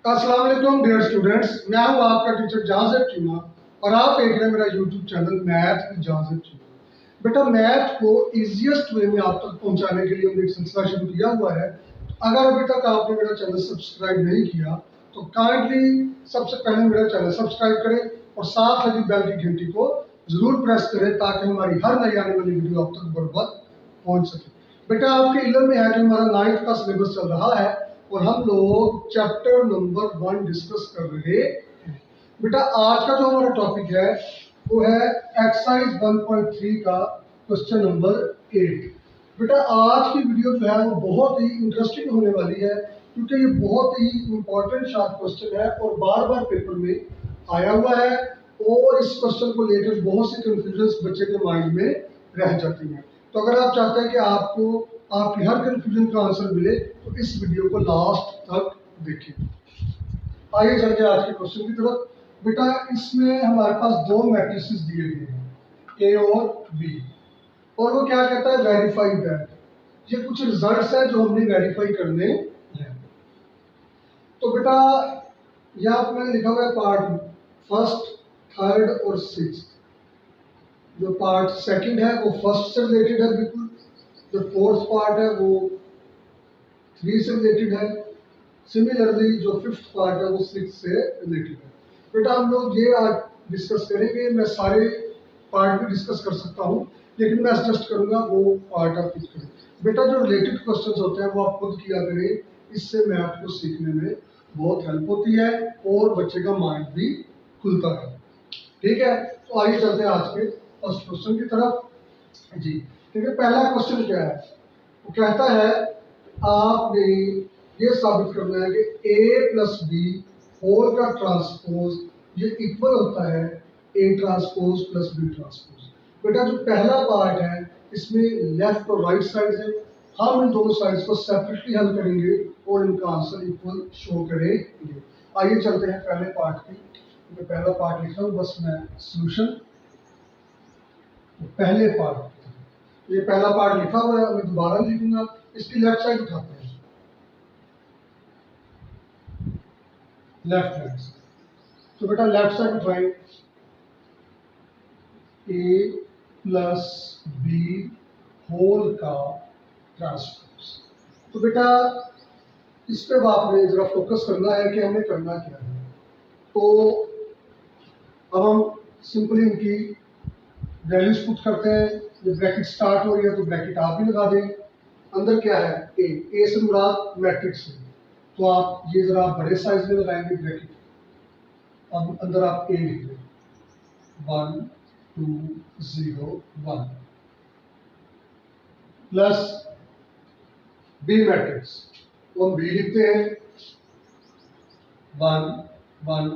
अस्सलाम वालेकुम dear students, मैं हूं आपका टीचर जाज़िब चीमा और आप देख रहे हैं मेरा YouTube channel math with Jazib Cheema. बेटा मैथ को इजीएस्ट वे में आप तक पहुंचाने के लिए हमने एक सिलसिला शुरू किया हुआ है। अगर अभी तक आपने मेरा चैनल सब्सक्राइब नहीं किया तो काइंडली सबसे पहले मेरा चैनल सब्सक्राइब करें और साथ लगी बेल की घंटी को जरूर प्रेस करें ताकि हमारी हर नई आने वाली वीडियो आप तक बराबर पहुंच सके। बेटा आपके इल्म में है कि हमारा 9th का सिलेबस चल रहा है और हम लोग चैप्टर नंबर 1 डिस्कस कर रहे हैं। बेटा आज का जो हमारा टॉपिक है वो है एक्सरसाइज 1.3 का क्वेश्चन नंबर 8। बेटा आज की वीडियो जो है वो बहुत ही इंटरेस्टिंग होने वाली है क्योंकि ये बहुत ही इंपॉर्टेंट शार्ट क्वेश्चन है और बार बार पेपर में आया हुआ है और इस क्वेश्चन को लेकर बहुत सी कंफ्यूजन बच्चे के माइंड में रह जाती है। तो अगर आप चाहते हैं कि आपको आपकी हर कंफ्यूजन का आंसर मिले तो इस वीडियो को लास्ट तक देखिए। आइए चलते हैं आज के क्वेश्चन की तरफ। बेटा इसमें हमारे पास दो मैट्रिसेस दिए गए हैं, ए और बी, और वो क्या कहता है वेरीफाई दैट। ये कुछ रिजल्ट्स हैं जो हमने वेरीफाई करने हैं। तो बेटा यहाँ पर मैंने लिखा हुआ है पार्ट फर्स्ट, थर्ड और सिक्स्थ। जो पार्ट सेकंड है वो फर्स्ट से रिलेटेड है बिल्कुल। जो फोर्थ पार्ट है वो 3 से रिलेटेड है। सिमिलरली जो फिफ्थ पार्ट है वो 6 से रिलेटेड है। बेटा हम लोग ये आज डिस्कस करेंगे। मैं सारे पार्ट भी डिस्कस कर सकता हूँ लेकिन मैं सजेस्ट करूंगा वो पार्ट आप खुद करें। बेटा जो रिलेटेड क्वेश्चंस होते हैं वो आप खुद किया करें, इससे मैथ को सीखने में बहुत हेल्प होती है और बच्चे का माइंड भी खुलता है। ठीक है, तो आइए चलते हैं आज के फर्स्ट क्वेश्चन की तरफ जी। ठीक है, पहला क्वेश्चन क्या है? वो कहता है आपने ये साबित करना है कि a प्लस बी होल का ट्रांसपोज ये इक्वल होता है a transpose plus b transpose. बेटा जो पहला पार्ट है इसमें लेफ्ट और राइट साइड है, हम इन दोनों साइड्स को सेपरेटली हल करेंगे और इनका आंसर इक्वल शो करेंगे। आइए चलते हैं पहले पार्ट की। तो पहला पार्ट लिख रहा हूँ बस मैं सॉल्यूशन। पहले पार्ट, ये पहला पार्ट लिखा हुआ है, मैं दोबारा लिखूंगा। इसकी लेफ्ट साइड उठाते हैं, लेफ्ट हैंड। तो बेटा लेफ्ट साइड उठाएं, ए प्लस बी होल का ट्रांसपोज। तो बेटा इस पे आपने जरा फोकस करना है कि हमें करना क्या है। तो अब हम सिंपली इनकी वैल्यूज पुट करते हैं। ये ब्रैकेट स्टार्ट हो रही है तो ब्रैकेट आप भी लगा दें। अंदर क्या है ए से मुराद मैट्रिक्स है, तो आप ये जरा बड़े साइज में लगाएंगे ब्रैकेट। अब अंदर आप ए लिख लें 1 2 0 1 प्लस बी मैट्रिक्स, तो हम बी लिखते हैं 1 1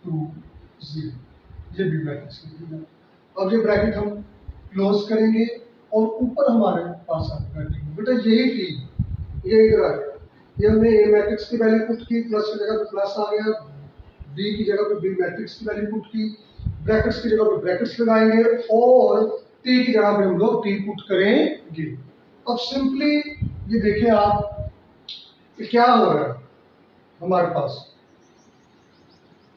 2 0, ये बी मैट्रिक्स लिखेंगे। अब ये ब्रैकेट हम क्लोज करेंगे और ऊपर हमारे पास आएगा बेटा यही थी, ये इधर आ गया। ये हमने ए मैट्रिक्स की वैल्यू पुट की, प्लस की जगह पे प्लस आ गया, बी की जगह पे बी मैट्रिक्स की वैल्यू पुट की, ब्रैकेट्स की जगह पे ब्रैकेट्स लगाएंगे और टी की जगह पे हम लोग टी पुट करेंगे। अब सिंपली ये देखिए आप कि क्या हो रहा है। हमारे पास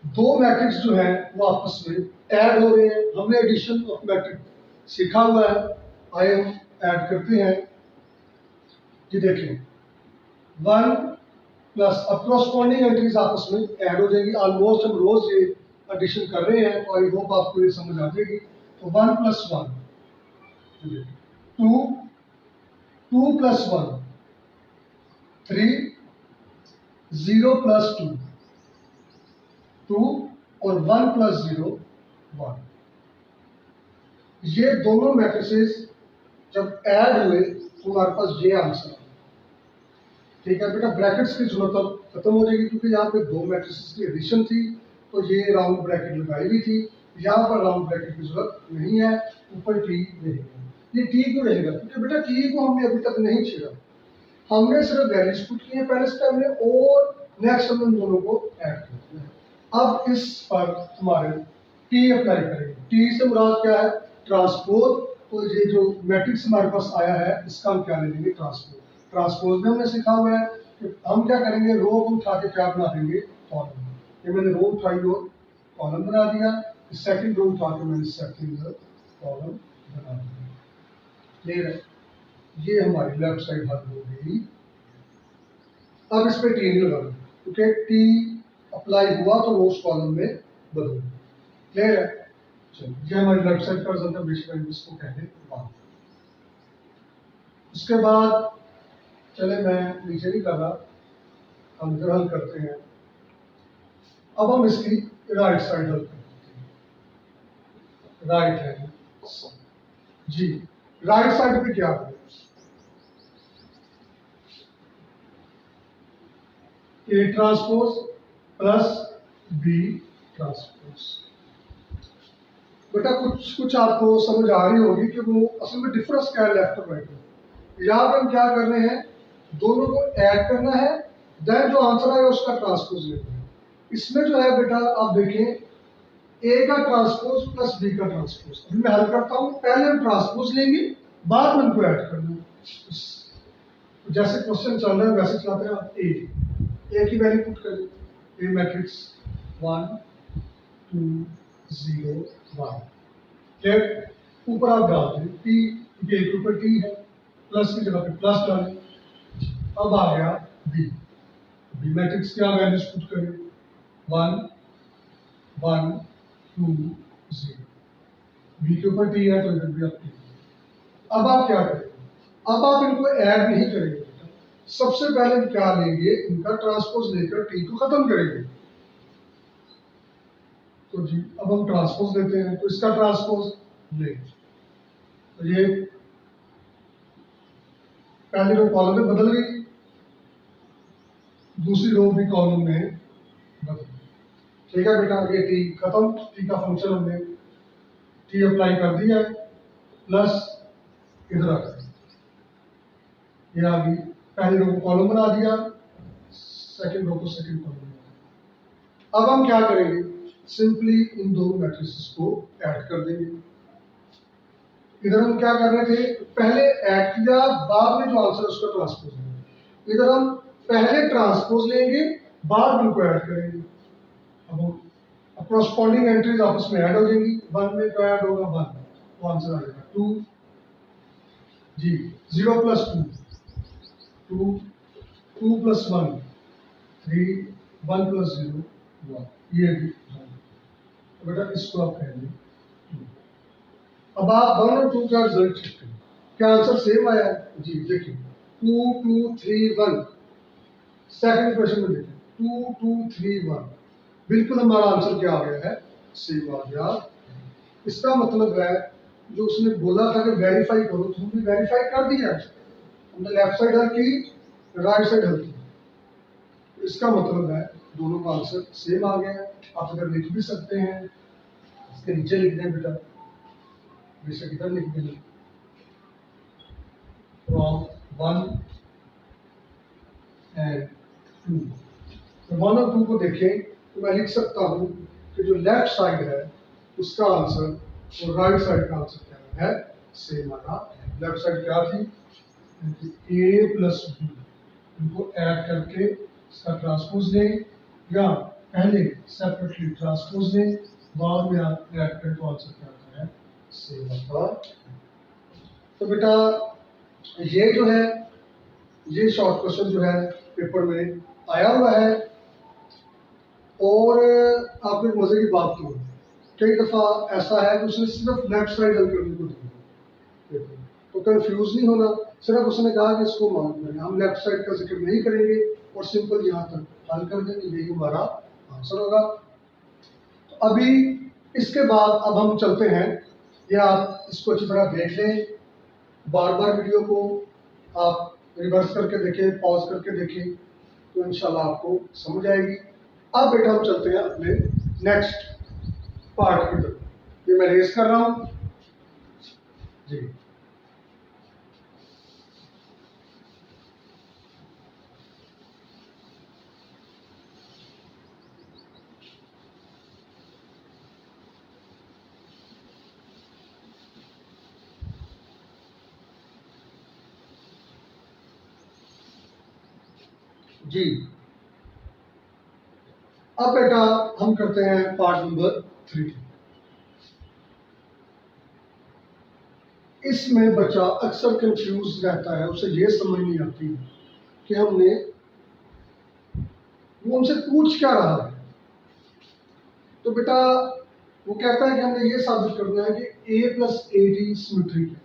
दो मैट्रिक्स जो है वो आपस में ऐड हो रहे हैं। हमने एडिशन ऑफ मैट्रिक्स सीखा हुआ है, आइए हम ऐड करते हैं। ये देखें 1 प्लस अब कॉरस्पॉन्डिंग एंट्रीज आपस में ऐड हो जाएगी। ऑलमोस्ट हम रोज ये एडिशन कर रहे हैं तो आई होप आपको ये समझ आ जाएगी। तो 1 प्लस 1 2 2 प्लस 1 3 0 प्लस 2 2 और 1 प्लस 0 1। ये दोनों मैट्रिसेस जब ऐड हुए तो हमारे पास ये आंसर है। ठीक है बेटा, ब्रैकेट्स की जरूरत अब खत्म हो जाएगी क्योंकि यहाँ पे दो मैट्रिसेस की एडिशन थी तो ये राउंड ब्रैकेट लगाई हुई थी। यहाँ पर राउंड ब्रैकेट की जरूरत नहीं है, ऊपर टी रहेगा। ये टी क्यों रहेगा? क्योंकि बेटा टी को हमने अभी तक नहीं छेड़ा, हमने सिर्फ वैल्यूज पुट की है पहले स्टेप में और नेक्स्ट हम उन दोनों को ऐड करते हैं। अब इस पर हमारे टी अप्लाई करेंगे। टी से मुराद क्या है? ट्रांसपोज। तो ये जो मैट्रिक्स हमारे पास आया है इसका हम क्या ले लेंगे? ट्रांसपोज। ट्रांसपोज में हमने सीखा हुआ है कि हम क्या करेंगे, रो को उठा के क्या बना देंगे? कॉलम। ये मैंने रो उठाई और कॉलम बना दिया, सेकंड रो उठा के मैंने सेकंड कॉलम बना दिया। क्लियर है? ये हमारी लेफ्ट साइड हल हो गई। अब इस पे टी नहीं लगाना, क्योंकि टी अप्लाई हुआ तो वो उस कॉलम में बदल। क्लियर है? चलो, ये हमारी लेफ्ट साइड का रिजल्ट है, बेसिकली इसको कहते हैं बात। उसके बाद चले, मैं नीचे नहीं कर रहा, हम इधर हल करते हैं। अब हम इसकी राइट साइड हल करते हैं। राइट हैंड जी, राइट साइड पे क्या है? A transpose plus b transpose. बेटा कुछ कुछ आपको समझ आ रही होगी कि वो असल में डिफरेंस क्या है लेफ्ट और राइट में। यहाँ पे हम क्या कर रहे हैं, दोनों को ऐड करना है, देन जो आंसर आएगा उसका ट्रांसपोज लेना है। इसमें जो है बेटा आप देखें, ए का ट्रांसपोज प्लस बी का ट्रांसपोज। अभी मैं हल करता हूँ, पहले हम ट्रांसपोज लेंगे, बाद में उनको ऐड करना है। जैसे क्वेश्चन चल रहा है वैसे चलाते हैं। आप ए की वैल्यू पुट करें, ए मैट्रिक्स 1 2 0 1। फिर ऊपर आप डाल दें टी, क्योंकि ए के ऊपर टी है, प्लस की जगह पे प्लस डालें। अब आ गया बी, बी मैट्रिक्स क्या वैल्यूज पुट करें, 1 1 2 0। बी के ऊपर टी है तो इधर भी आप टी। अब आप क्या करेंगे, अब आप इनको ऐड नहीं करेंगे बेटा, सबसे पहले हम क्या लेंगे, इनका ट्रांसपोज लेकर टी को खत्म करेंगे। तो जी अब हम ट्रांसपोज लेते हैं, तो इसका ट्रांसपोज ले, तो ये पहली रो कॉलम में बदल गई, दूसरी रो भी कॉलम में बदल गई। ठीक है बेटा, ये टी खत्म, टी का फंक्शन हमने टी अप्लाई कर दिया है, प्लस इधर आ गया, ये आ गई, पहली रो को कॉलम बना दिया, सेकंड रो को सेकंड कॉलम बना दिया। अब हम क्या करेंगे, सिंपली इन दो मैट्रिसेस को ऐड कर देंगे। इधर हम क्या कर रहे थे, पहले ऐड किया, बाद में जो आंसर है उसका ट्रांसपोज लेंगे। इधर हम पहले ट्रांसपोज लेंगे, बाद में उनको ऐड करेंगे। अब कॉरस्पॉन्डिंग एंट्रीज आपस में ऐड हो जाएंगी, 1 में तो ऐड होगा 1, तो आंसर आ जाएगा 2 जी, 0 प्लस 2 2 2 प्लस 1 3 1 प्लस 0 1, ये भी तो बेटा इसको आप कहेंगे 2। अब आप 1 और 2 का रिजल्ट चेक करें, क्या आंसर सेम आया है? जी देखिए, 2 2 3 1। सेकंड क्वेश्चन में देखिए 2 2 3 1, बिल्कुल हमारा आंसर क्या आ गया है, सेम आ गया। इसका मतलब है जो उसने बोला था कि वेरीफाई करो, तो हमने वेरीफाई कर दिया, हमने लेफ्ट साइड हल की, राइट साइड हल की। इसका मतलब है दोनों का आंसर सेम आ गया है। आप अगर लिख भी सकते हैं, इसके नीचे लिख दें बेटा, बेशक इधर लिख दें, फ्रॉम 1 एंड 2। तो 1 और 2 को देखें तो मैं लिख सकता हूँ कि जो लेफ्ट साइड है उसका आंसर और राइट साइड का आंसर क्या है, सेम आना। लेफ्ट साइड क्या थी, ए प्लस बी, इनको ऐड करके इसका ट्रांसपोज लें, या पहले सेपरेटली ट्रांसपोज लें, बाद में आप ऐड करें तो आंसर क्या आता है, सेम आता। तो बेटा ये जो है, ये शॉर्ट क्वेश्चन जो है पेपर में आया हुआ है। और आपने मजे की बात की, कई दफा ऐसा है कि उसने सिर्फ लेफ्ट साइड हल करने को दिया, तो कंफ्यूज नहीं होना, सिर्फ उसने कहा कि इसको मान लेना, हम लेफ्ट साइड का जिक्र नहीं करेंगे और सिंपल यहाँ तक हल कर देंगे, यही हमारा आंसर होगा। तो अभी इसके बाद अब हम चलते हैं, या आप इसको अच्छी तरह देख लें, बार बार वीडियो को आप रिवर्स करके देखें, पॉज करके देखें, तो इंशाल्लाह आपको समझ आएगी। अब बेटा हम चलते हैं अपने नेक्स्ट पार्ट की तरफ, ये मैं रेस कर रहा हूं जी। जी अब बेटा हम करते हैं पार्ट नंबर 3। इसमें बच्चा अक्सर कंफ्यूज रहता है, उसे ये समझ नहीं आती कि वो हमसे पूछ क्या रहा है। तो बेटा वो कहता है कि हमने ये साबित करना है कि a plus A D symmetric है।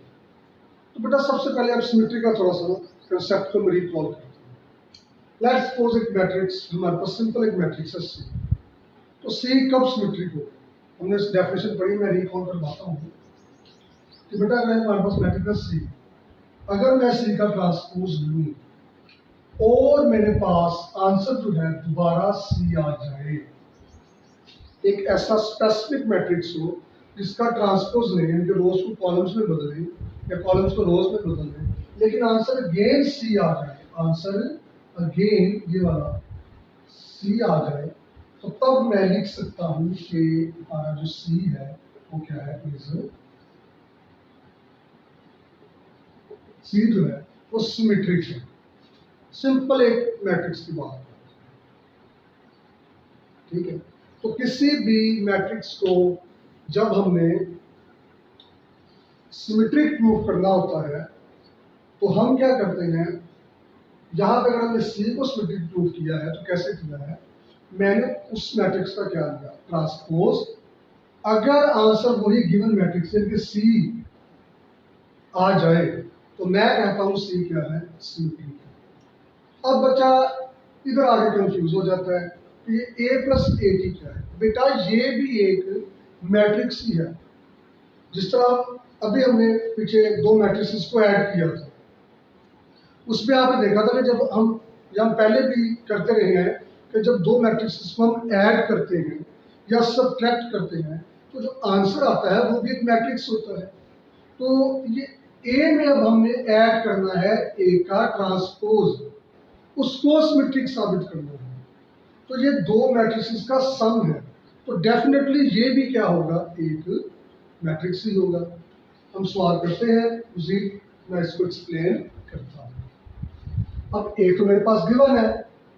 तो बेटा सबसे पहले आप सिमेट्री का थोड़ा सा कंसेप्ट को रिकॉल करते हैं। लेट्स सपोज एक मैट्रिक्स, हमारे पास सिंपल एक मैट्रिक्स है C। तो C कब सिमेट्रिक हो, हमने इस डेफिनेशन पढ़ी, मैं रिकॉल करवाता हूँ कि बेटा अगर हमारे पास मैट्रिक्स C, अगर मैं C का ट्रांसपोज लूँ और मेरे पास आंसर जो है दोबारा C आ जाए, एक ऐसा स्पेसिफिक मैट्रिक्स हो जिसका ट्रांसपोज लें, यानी कि रोज को कॉलम्स में बदलें या कॉलम्स को रोज में बदलें, लेकिन आंसर अगेन C आ जाए, आंसर अगेन ये वाला C आ जाए, तो तब मैं लिख सकता हूँ कि हमारा जो C है वो क्या है, C जो है वो सिमेट्रिक है। सिंपल एक मैट्रिक्स की बात, ठीक है। तो किसी भी मैट्रिक्स को जब हमने सिमेट्रिक प्रूव करना होता है तो हम क्या करते हैं, यहां पे अगर हमने C को सिमेट्रिक प्रूव किया है तो कैसे किया है, मैंने उस मैट्रिक्स का क्या लिया, ट्रांसपोज। अगर आंसर वही गिवन मैट्रिक्स यानी कि C आ जाए तो मैं कहता हूं C क्या है, सिमेट्रिक है। अब बच्चा इधर आगे कंफ्यूज हो जाता है कि ये a प्लस ए टी क्या है। बेटा ये भी एक मैट्रिक्स ही है, जिस तरह अभी हमने पीछे दो मैट्रिक्स को ऐड किया था, उसमें आपने देखा था कि जब हम पहले भी करते रहे हैं कि जब दो मैट्रिक्स को हम ऐड करते हैं या सबट्रैक्ट करते हैं तो जो आंसर आता है वो भी एक मैट्रिक्स होता है। तो ये ए में अब हमने ऐड करना है ए का ट्रांसपोज, उसको सिमेट्रिक साबित करना है। तो ये दो मैट्रिक्स का सम है, तो डेफिनेटली ये भी क्या होगा, एक मैट्रिक्स ही होगा। हम सवाल करते हैं उसी, मैं इसको एक्सप्लेन करता हूँ। अब ए तो मेरे पास गिवन है,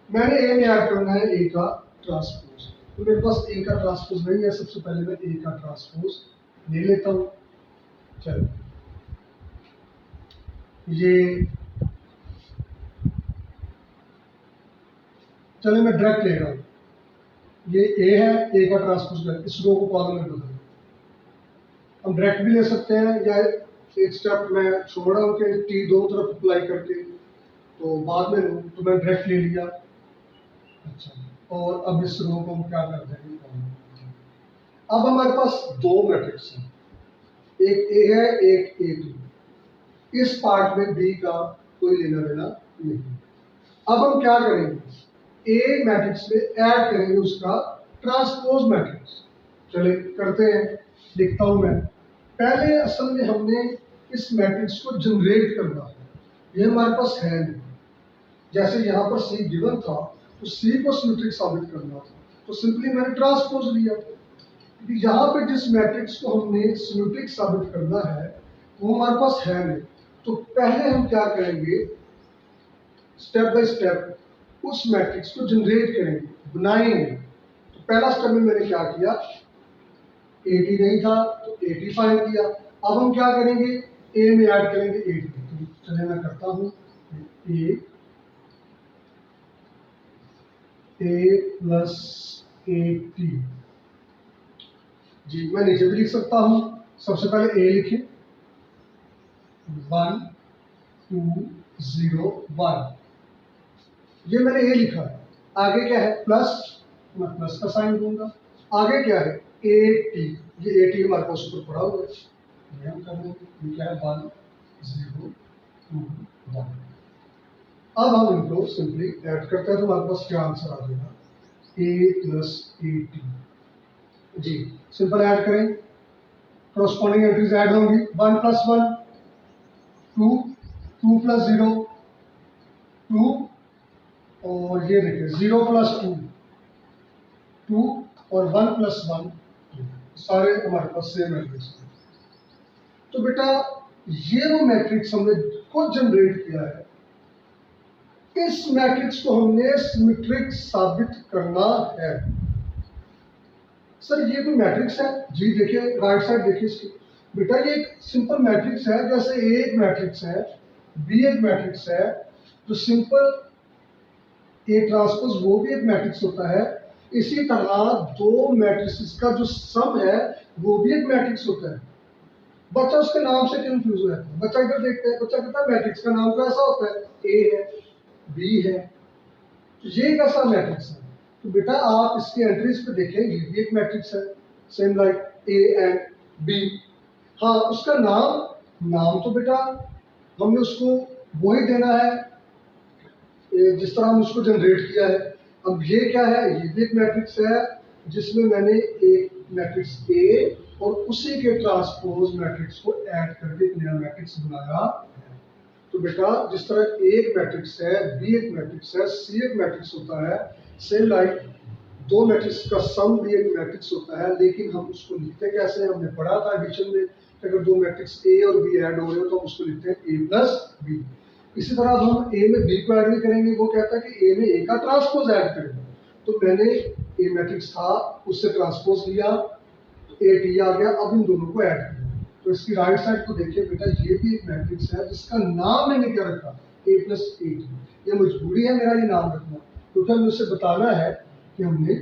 मैंने ए में ऐड करना है ए का ट्रांसपोज। तो मेरे पास ए का ट्रांसपोज नहीं है, सबसे पहले मैं ए का ट्रांसपोज ले लेता हूँ। चलो चलिए मैं डायरेक्ट ले रहा हूँ, ये ए है, ए का ट्रांसपोज कर इस रो को कॉलम में बदल, हम डायरेक्ट भी ले सकते हैं या एक स्टेप मैं छोड़ रहा हूँ कि टी दोनों तरफ अप्लाई करके तो बाद में लूँ, तो मैं डायरेक्ट ले लिया। अच्छा, और अब इस रो को हम क्या कर देंगे, अब हमारे पास दो मैट्रिक्स हैं, एक ए है एक ए टी। इस पार्ट में बी का कोई लेना देना नहीं। अब हम क्या करेंगे, ए मैट्रिक्स में ऐड करेंगे उसका ट्रांसपोज मैट्रिक्स। चलिए करते हैं, लिखता हूं मैं। पहले असल में हमने इस मैट्रिक्स को जनरेट करना है, ये हमारे पास है नहीं। जैसे यहाँ पर C गिवन था तो C को सिमेट्रिक साबित करना था, तो सिंपली मैंने ट्रांसपोज लिया। यहाँ पे जिस मैट्रिक्स को हमने सिमेट्रिक साबित करना है वो हमारे पास है नहीं, तो पहले हम क्या करेंगे, स्टेप बाय स्टेप उस मैट्रिक्स को जनरेट करेंगे, बनाएंगे। तो पहला स्टेप में मैंने क्या किया, 80 नहीं था तो 80 फाइंड किया। अब हम क्या करेंगे, ए में ऐड करेंगे 80। तो चलिए मैं करता हूँ, ए प्लस 80 जी, मैं नीचे भी लिख सकता हूँ। सबसे पहले ए लिखें, 1 2 0 1, ये मैंने ए लिखा है। आगे क्या है, प्लस, मैं प्लस का साइन दूंगा। आगे क्या है, 80, ये 80 हमारे पास ऊपर पड़ा हुआ है, ये हम कर लेंगे। ये क्या है, 1 0 2 1। अब हम इनको सिंपली ऐड करते हैं तो हमारे पास क्या आंसर आ जाएगा, ए प्लस 80 जी। सिंपल ऐड करें, कॉरस्पॉन्डिंग एंट्रीज ऐड होंगी, 1 प्लस 1 2, 2 प्लस 0 2, और ये देखिए 0 प्लस 2 2, और 1 प्लस 1 सारे हमारे पास सेम मैट्रिक्स हैं। तो बेटा ये वो मैट्रिक्स हमने खुद जनरेट किया है, इस मैट्रिक्स को हमने सिमेट्रिक साबित करना है। सर ये कोई मैट्रिक्स है? जी देखिए, राइट साइड देखिए इसकी। बेटा ये एक सिंपल मैट्रिक्स है, जैसे ए एक मैट्रिक्स है, बी एक मैट्रिक्स है, तो सिंपल ए ट्रांसपोज वो भी एक मैट्रिक्स होता है। इसी तरह दो मैट्रिक्स का जो सम है वो भी एक मैट्रिक्स होता है। बच्चा उसके नाम से कंफ्यूज हो जाता है। बच्चा इधर देखते हैं, बच्चा कहता है मैट्रिक्स का नाम कैसा होता है? ए है, बी है, तो ये कैसा मैट्रिक्स है? तो बेटा आप इसके एंट्रीज पे देखें, ये भी एक मैट्रिक्स है, same like a and b. हाँ, उसका नाम नाम तो बेटा हमने उसको वही देना है जिस तरह हमने उसको जनरेट किया है। अब ये क्या है? ये भी एक मैट्रिक्स है जिसमें मैंने एक मैट्रिक्स ए और उसी के ट्रांसपोज मैट्रिक्स को ऐड करके एक नया मैट्रिक्स बनाया है। तो बेटा जिस तरह ए एक मैट्रिक्स है, बी एक मैट्रिक्स है, सी एक मैट्रिक्स होता है, सेम लाइक दो मैट्रिक्स का सम भी एक मैट्रिक्स होता है। लेकिन हम उसको लिखते कैसे? हमने पढ़ा था एडिशन में कि अगर दो मैट्रिक्स ए और बी ऐड हो रहे हो तो हम उसको लिखते हैं ए प्लस बी। इसी तरह अब हम ए में बी को ऐड नहीं करेंगे, वो कहता है कि ए में ए का ट्रांसपोज ऐड करें। तो मैंने ए मैट्रिक्स था उससे ट्रांसपोज लिया, ए टी आ गया, अब इन दोनों को ऐड किया। तो इसकी राइट साइड को देखिए बेटा, ये भी एक मैट्रिक्स है जिसका नाम मैंने क्या रखा? ए प्लस ए टी। ये मजबूरी है मेरा ये नाम रखना, क्योंकि हमें उसे बताना है कि हमने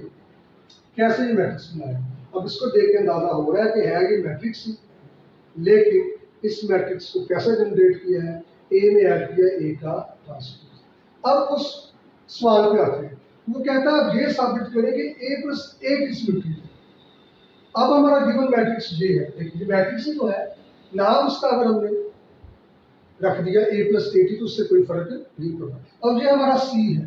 कैसे ये मैट्रिक्स बनाया। अब इसको देख के अंदाजा हो रहा है कि है ये मैट्रिक्स ही, लेकिन इस मैट्रिक्स को कैसे जनरेट किया है? ए में ऐड किया ए का ट्रांसपोज। अब उस सवाल पे आते हैं, वो कहता है अब ये साबित करें कि ए प्लस ए की सिमेट्री है। अब हमारा गिवन मैट्रिक्स ये है, देखिए मैट्रिक्स ही तो है, नाम उसका अगर हमने रख दिया ए प्लस ए टी तो उससे कोई फर्क नहीं पड़ता। अब ये हमारा सी है,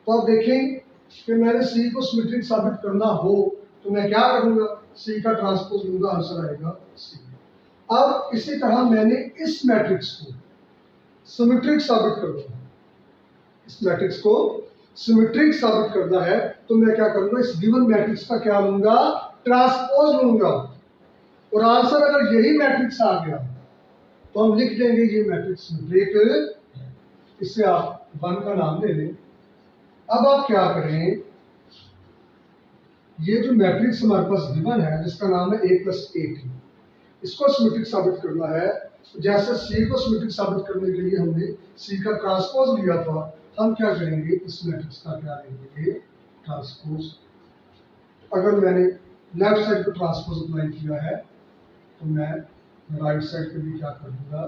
तो अब देखें कि मैंने सी को सिमेट्रिक साबित करना हो तो मैं क्या करूंगा? सी का ट्रांसपोज लूंगा, आंसर आएगा सी। अब इसी तरह मैंने इस मैट्रिक्स को सिमेट्रिक साबित करना है, इस मैट्रिक्स को सिमेट्रिक साबित करना है, तो मैं क्या करूंगा? इस गिवन मैट्रिक्स का क्या लूंगा? ट्रांसपोज लूंगा। और आंसर अगर यही मैट्रिक्स आ गया तो हम लिख देंगे ये मैट्रिक्स सिमेट्रिक। इससे आप वन का नाम ले लें। अब आप क्या करें? ये जो मैट्रिक्स हमारे पास गिवन है जिसका नाम है ए प्लस ए टी, इसको सिमेट्रिक साबित करना है। जैसे सी को सिमेट्रिक साबित करने के लिए हमने सी का ट्रांसपोज लिया था, हम क्या करेंगे? इस मैट्रिक्स का क्या लेंगे? ट्रांसपोज। अगर मैंने लेफ्ट साइड को ट्रांसपोज अप्लाई किया है तो मैं राइट साइड पे भी क्या कर दूंगा?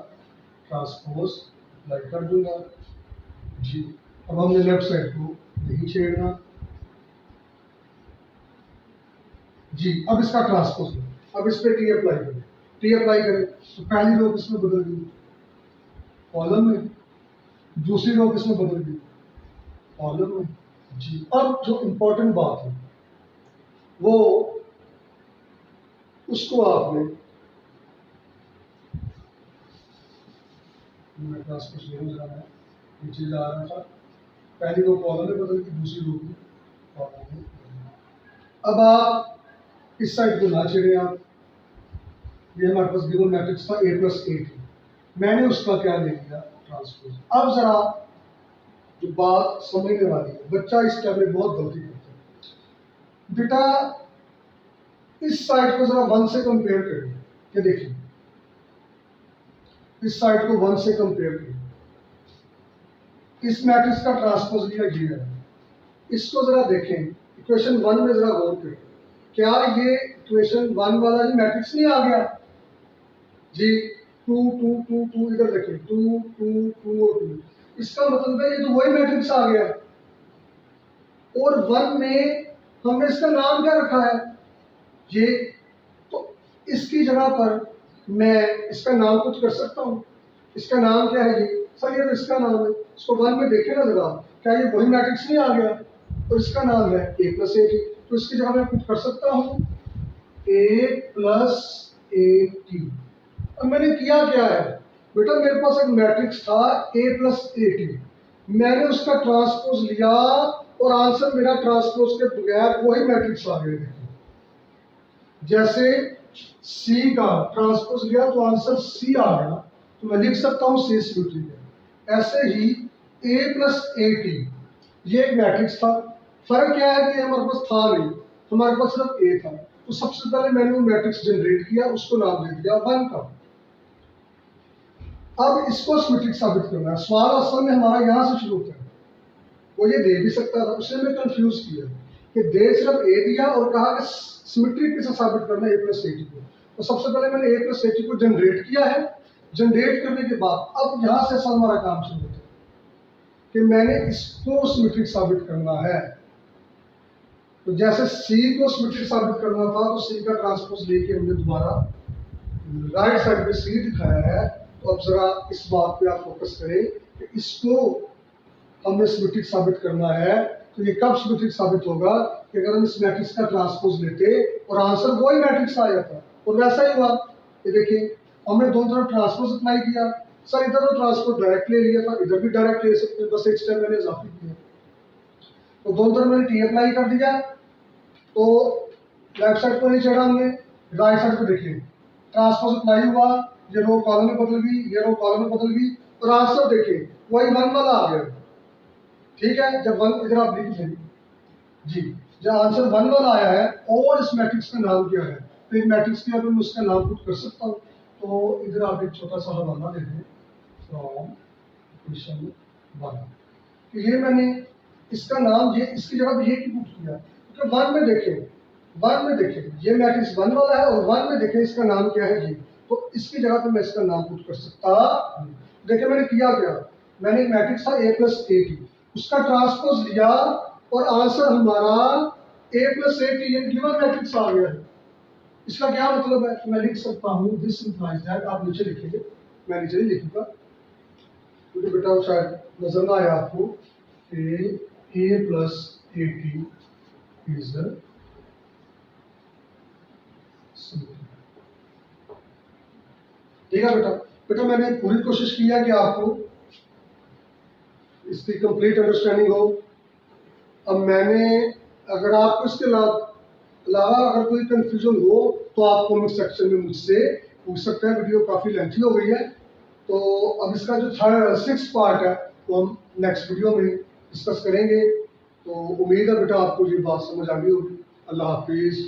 ट्रांसपोज अप्लाई कर दूंगा। जी, अब हमने लेफ्ट साइड को नहीं छेड़ना। जी, अब इसका ट्रांसपोज लो, अब इस पे टी अप्लाई करें। टी अप्लाई करें तो पहली रो किसमें बदल गई? कॉलम में। दूसरी रो किसमें बदल गई? कॉलम में। जी, अब जो इंपॉर्टेंट बात है वो उसको आपने, मैं ट्रांसपोज नहीं जा रहा है, नीचे जा रहा था, पहली रो कॉलम में बदल गई, दूसरी रो की कॉलम में। अब आप इस साइड को ना छेड़े आप। ये हमारे पास गिवन मैट्रिक्स था ए प्लस ए टी, मैंने उसका क्या ले लिया? ट्रांसपोज। अब जरा जो बात समझने वाली है, बच्चा इस टाइम में बहुत गलती करता है। बेटा इस साइड को जरा वन से कंपेयर करिए, कि देखिए इस साइड को वन से कंपेयर करिए। इस मैट्रिक्स का ट्रांसपोज लिया ये है, इसको जरा देखें, इक्वेशन वन में जरा गौर करें, क्या ये इक्वेशन वन वाला ही मैट्रिक्स नहीं आ गया? जी, टू टू टू टू, इधर देखिए टू टू टू और टू, इसका मतलब है ये तो वही मैट्रिक्स आ गया। और वन में हमने इसका नाम क्या रखा है? ये। तो इसकी जगह पर मैं इसका नाम कुछ कर सकता हूँ। इसका नाम क्या है? ये सर, ये तो इसका नाम है। इसको वन में देखे ना जरा, क्या ये वही मैट्रिक्स नहीं आ गया? तो इसका नाम है ए प्लस ए टी, तो इसकी जगह मैं कुछ कर सकता हूँ, ए प्लस ए टी। अब मैंने किया क्या है? बेटा मेरे पास एक मैट्रिक्स था ए प्लस ए टी, मैंने उसका ट्रांसपोज लिया और आंसर मेरा ट्रांसपोज के बगैर वही मैट्रिक्स आ गया। जैसे सी का ट्रांसपोज लिया तो आंसर सी आ गया, तो मैं लिख सकता हूँ सी सिमेट्रिक है। ऐसे ही ए प्लस ए टी, ये एक मैट्रिक्स था, फर्क क्या है कि हमारे पास था नहीं, हमारे पास सिर्फ ए था, तो सबसे पहले मैंने वो मैट्रिक्स जनरेट किया, उसको नाम दे दिया 1 का। अब इसको सिमेट्रिक साबित करना है। सवाल असल में हमारा यहाँ से शुरू होता है। वो ये दे भी सकता था, उसने मैं कंफ्यूज किया कि दे सिर्फ ए दिया और कहा कि सिमेट्रिक किसे साबित करना है ए प्लस ए टी को। तो सबसे पहले मैंने ए प्लस ए टी को जनरेट किया है। जनरेट करने के बाद अब यहाँ से असल हमारा काम शुरू होता है कि मैंने इसको सिमेट्रिक साबित करना है। तो जैसे सी को सिमेट्रिक साबित करना था, तो सी का ट्रांसपोज लेके हमने दोबारा राइट साइड पे सी दिखाया है। तो अब जरा इस बात पे आप फोकस करें कि इसको हमें सिमेट्रिक साबित करना है। तो ये कब सिमेट्रिक साबित होगा कि अगर हम इस मैट्रिक्स का ट्रांसपोज लेते और आंसर वही मैट्रिक्स आ जाता। और वैसा ही हुआ। ये देखिए, हमने दोनों तरफ ट्रांसपोज अप्लाई किया। सर इधर तो ट्रांसपोज डायरेक्ट ले लिया था, इधर भी डायरेक्ट ले सकते हैं, बस एक स्टेप मैंने इजाफी किया। तो दोनों तरफ मैंने टी अप्लाई कर दिया। तो लेफ्ट साइड पर नहीं चढ़ा हमने, राइट साइड पर देखिए ट्रांसपोज अप्लाई हुआ, ये रो कॉलम में बदल गई, ये रो कॉलम में बदल गई, और आंसर देखिए वही 1 वाला आ गया। ठीक है, जब 1 इधर आप लिख देंगे जी, जब आंसर 1 वाला आया है और इस मैट्रिक्स का नाम क्या है, तो एक मैट्रिक्स के अगर मैं उसका नाम पुट कर सकता हूँ। तो इधर आप एक छोटा सा हवाला दे दें फ्रॉम क्वेश्चन 1। तो ये मैंने इसका नाम ये इसकी जगह पे ये क्यों पुट किया, क्योंकि 1 में देखें ये मैट्रिक्स 1 वाला है और 1 में देखें इसका नाम क्या है ये। तो इसकी जगह पे मैं इसका नाम पुट कर सकता। देखिए मैंने किया क्या, मैंने एक मैट्रिक्स था ए प्लस ए टी, उसका ट्रांसपोज लिया और आंसर हमारा A plus A T given matrix आ गया है। इसका क्या मतलब है, मैं लिख सकता हूँ दिस इंप्लाइज दैट, आप नीचे लिखेंगे, मैं नीचे नहीं लिखूंगा क्योंकि बेटा शायद नजर ना आया आपको, ए प्लस ए टी इज ठीक है बेटा मैंने पूरी कोशिश की है कि आपको इसकी कंप्लीट अंडरस्टैंडिंग हो। अब मैंने अगर आपको इसके अलावा अगर कोई कंफ्यूजन हो तो आप कमेंट सेक्शन में मुझसे पूछ सकते हैं। वीडियो काफ़ी लेंथी हो गई है, तो अब इसका जो 6th पार्ट है वो हम नेक्स्ट वीडियो में डिस्कस करेंगे। तो उम्मीद है बेटा आपको ये बात समझ आ गई होगी। अल्लाह हाफिज़।